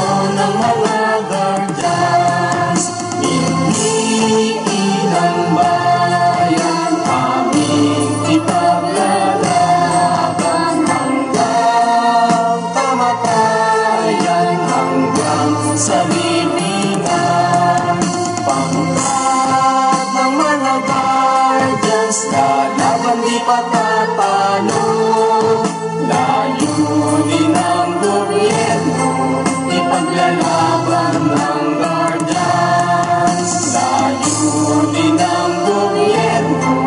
ng mga guardians. Piliin ang bayan, aming ipaglalaban hanggang kamatayan, hanggang sa libingan. Pangkat ng mga guardians, lalaban di patatalo. Layunin ng gobyerno, ipaglalaban ng guardians. Layunin ng gobyerno,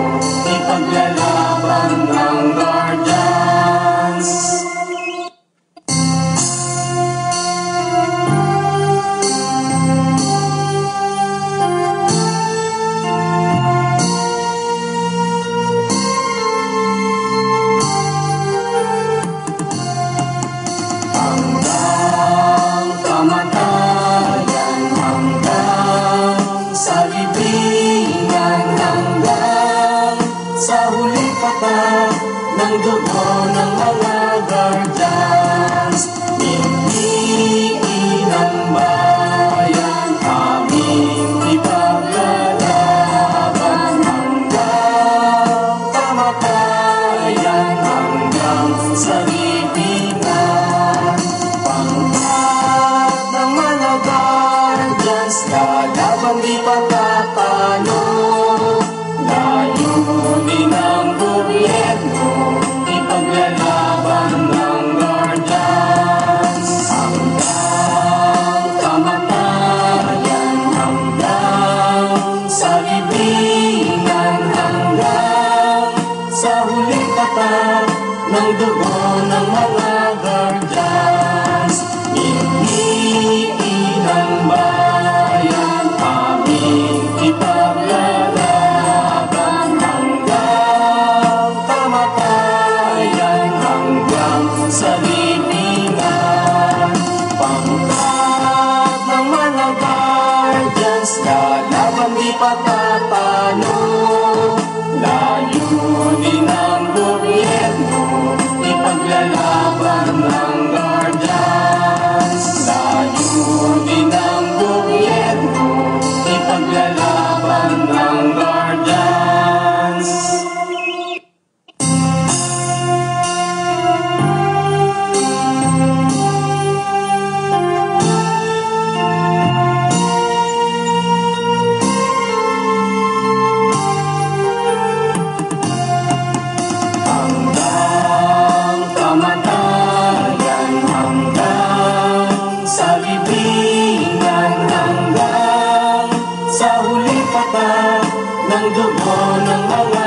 ipaglalaban ng guardians. Kamatayan, hanggang sa libingan, hanggang sa huling katak ng dugo ng mga guardians. Piliin ang bayan, aming ipaglalaban hanggang kamatayan, hanggang sa libingan. Pangkat ng mga guardians, lalaban di patatalo. Layunin ng gobyerno, ipaglalaban ng guardians. Hanggang kamatayan, hanggang sa libingan, hanggang sa huling katak ng dugo ng mga guardians. Piliin ang bayan, aming ipaglalaban hanggang kamatayan, hanggang sa libingan. Pangkat ng mga guardians, lalaban di patatalo. Layunin ng gobyerno, ipaglalaban ng guardians. Layunin ng gobyerno, ipaglalaban ng guardians. Hanggang kamatayan, hanggang sa libingan, hanggang sa huling katak ng dugo ng mga